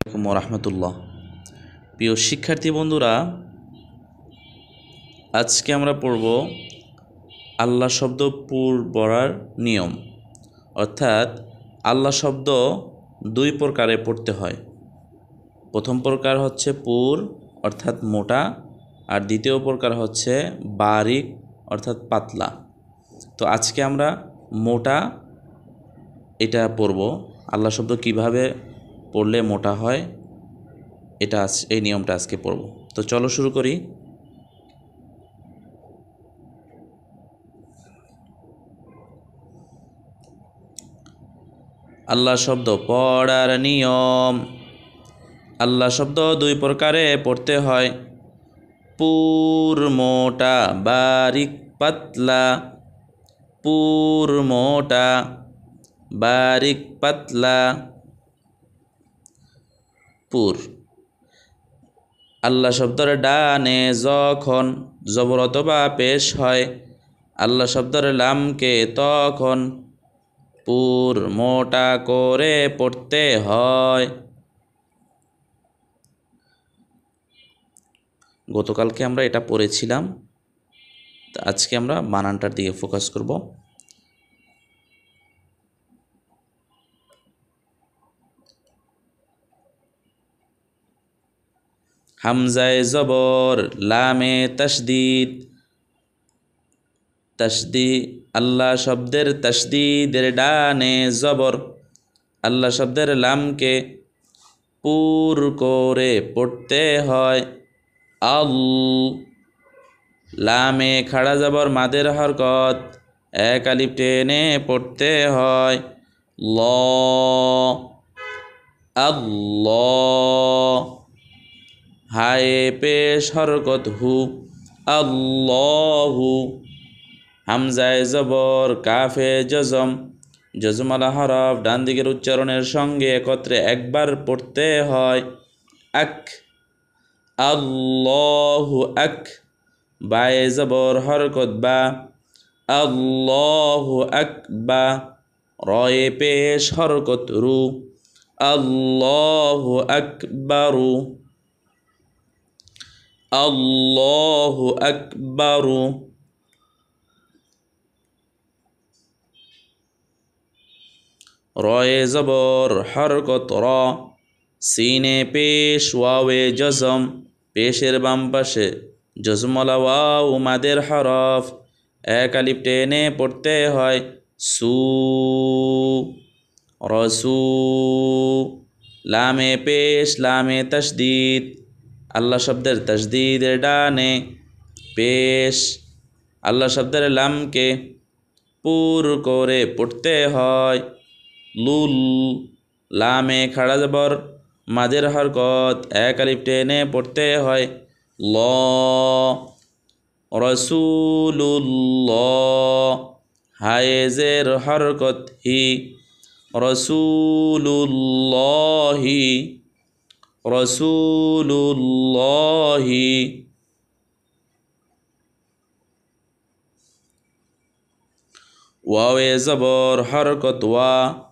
আসসালামু রাহমাতুল্লাহ। প্রিয় শিক্ষার্থী বন্ধুরা, আজকে আমরা পড়ব আল্লাহ শব্দ পুর পড়ার নিয়ম। অর্থাৎ আল্লাহ শব্দ দুই প্রকারে পড়তে হয়। প্রথম প্রকার হচ্ছে পুর অর্থাৎ মোটা, আর দ্বিতীয় প্রকার হচ্ছে বারিক অর্থাৎ পাতলা। তো আজকে আমরা মোটা এটা পড়ব। আল্লাহ শব্দ কিভাবে পড়লে মোটা হয় এই নিয়মটা আজকে পড়ব। তো চলো শুরু করি। আল্লাহ শব্দ পড়ার নিয়ম। আল্লাহ শব্দ দুই প্রকারে পড়তে হয়, পুর মোটা বারিক পাতলা। পুর মোটা বারিক পাতলা। পুর। আল্লাহ শব্দের ডানে যখন জবর অথবা পেশ হয়, আল্লাহ শব্দের লামকে তখন পুর মোটা করে পড়তে হয়। গতকালকে আমরা এটা পড়েছিলাম, আজকে আমরা বানানটার দিকে ফোকাস করব। হামজায়ে জবর লামে তাসদীদ। আল্লাহ শব্দের তাসদীদের ডানে জবর, আল্লাহ শব্দের লামকে পুর করে পড়তে হয়। আল। লামে খাড়া জবর মাদের হরকত, এক আলিফ টেনে পড়তে হয়। ল। আল্লাহ। হায়ে পেশ হরকত হু, আল্লাহু। হামজায়ে জবর কাফে জজম, জজমালা হরফ ডান দিকের উচ্চারণের সঙ্গে একত্রে একবার পড়তে হয়। আক। আল্লাহু আক। বায়ে জবর হরকত বা, আল্লাহু আকবা। রয়ে পেশ হরকত রু, আল্লাহু আকবারু। আল্লাহু আকবারু। রয়ে জবর হরকত র, সিনে পেশ ওয়াওয়ে জজম, পেশের বাম পাশে জজমলা ওয়াও মাদের হরফ, এক আলিফ টেনে পড়তে হয়। সু। রসু। লামে পেশ লামে তাসদীদ, আল্লাহ শব্দের তাসদীদের ডানে পেশ, আল্লাহ শব্দের লামকে পুর করে পড়তে হয়। লুল। লামে খাড়া জবর মাদের হরকত, এক আলিফ টেনে পড়তে হয়। ল। রসুলুল্লাহ। হায়ে জের হরকত হি, রসুলুল্লাহি। রসুলুল্লাহি। ওয়াওয়ে জবর হরকত ওয়া,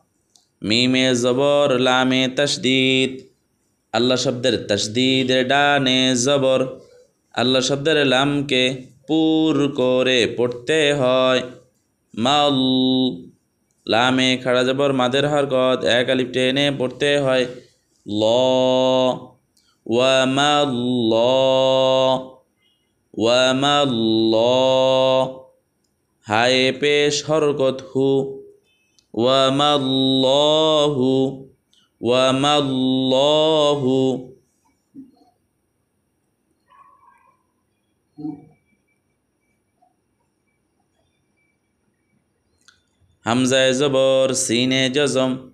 মিমে জবর লামে তাসদীদ, আল্লাহ শব্দের তাসদীদের ডানে জবর, আল্লাহ শব্দের লামকে পুর করে পড়তে হয়। মাল। লামে খাড়া জবর মাদের হরকত, এক আলিফ টেনে পড়তে হয়। ল। ওয়ামাল্লাহ। ওয়ামাল্লাহ। হায়ে পেশ হরকত হু, ওয়ামাল্লাহু। ওয়ামাল্লাহু। হামজায়ে জবর সিনে জজম,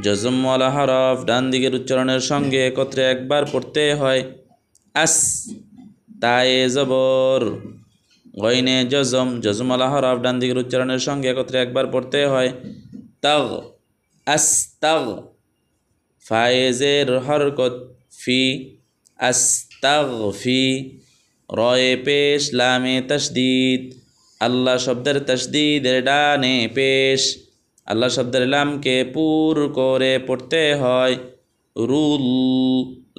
জজমওয়ালা হরফ ডান দিকের উচ্চারণের সঙ্গে একত্রে একবার পড়তে হয়। আস। তায়ে জবর গইনে জজম, জজমওয়ালা হরফ ডান দিকের উচ্চারণের সঙ্গে একত্রে একবার পড়তে হয়। তাগ। আস্তাগ। ফায়েজের হরকত ফি, আস্তাগফি। রয়ে পেশ লামে তাসদীদ, আল্লাহ শব্দের তাসদীদের ডানে পেশ, আল্লাহ শব্দের লামকে পুর করে পড়তে হয়। রুল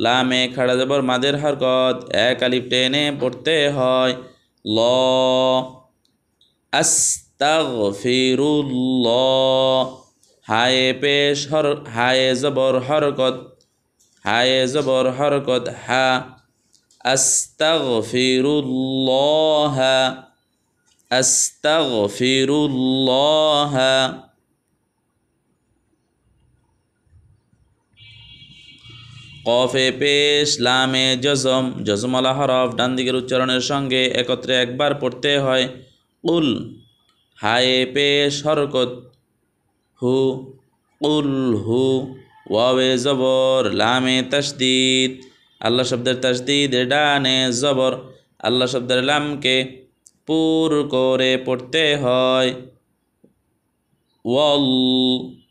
লামে খাড়া জবর মাদের হরকত এক আলিফ টেনে পড়তে হয় ল আস্তাগফিরুল্লাহ হায়ে পেশ হায়ে জবর হরকত হায়ে জবর হরকত হা আস্তাগফিরুল্লাহ আস্তাগফিরুল্লাহ কফে পেশ লামে জজম জজমলা হরফ ডান দিকের উচ্চারণের সঙ্গে একত্রে একবার পড়তে হয় উল হায়ে পেশ হরকত হু উল হু ওয়াবে জবর লামে তাসদিদ আল্লাহ শব্দের তাসদিদ ডানে জবর আল্লাহ শব্দের লামকে পুর করে পড়তে হয় ওয়াল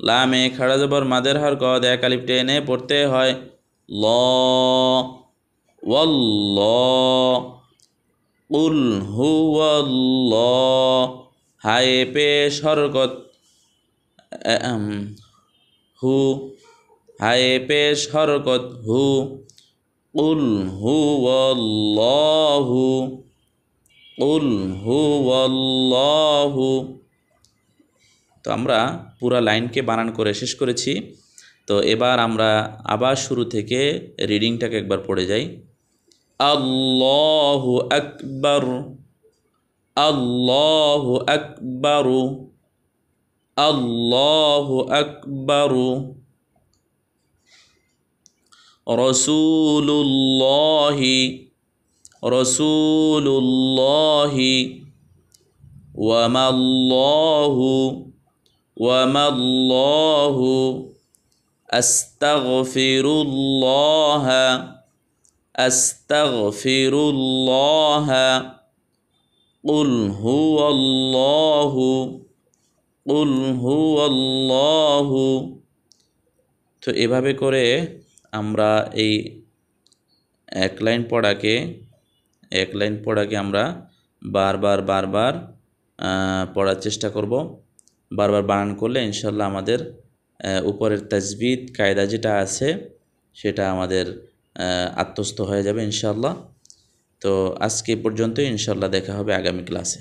লামে খাড়া জবর মাদের হরকত এক আলিফ টেনে পড়তে হয় ল ওয়াল্লাহ কুল হুয়াল্লাহ হায়ে পেশ হরকত হু হায়ে পেশ হরকত হু কুল হুয়াল্লাহু কুল হুয়াল্লাহু। তো আমরা পুরা লাইনকে বানান করে শেষ করেছি। তো এবার আমরা আবার শুরু থেকে রিডিংটাকে একবার পড়ে যাই। আল্লাহু আকবার আল্লাহু আকবার আল্লাহু আকবার রাসূলুল্লাহি রাসূলুল্লাহি ওয়া মাল্লাহু ওয়ামাল্লাহু আস্তাগফিরুল্লাহ আস্তাগফিরুল্লাহ কুল হুয়াল্লাহু কুল হুয়াল্লাহু। তো এভাবে করে আমরা এই এক লাইন পড়াকে আমরা বারবার পড়ার চেষ্টা করব। বারবার বানান করলে ইনশাল্লাহ আমাদের উপরের তাজবিদ কায়দা যেটা আছে সেটা আমাদের আত্মস্থ হয়ে যাবে ইনশাল্লাহ। তো আজকে পর্যন্তই, ইনশাল্লাহ দেখা হবে আগামী ক্লাসে।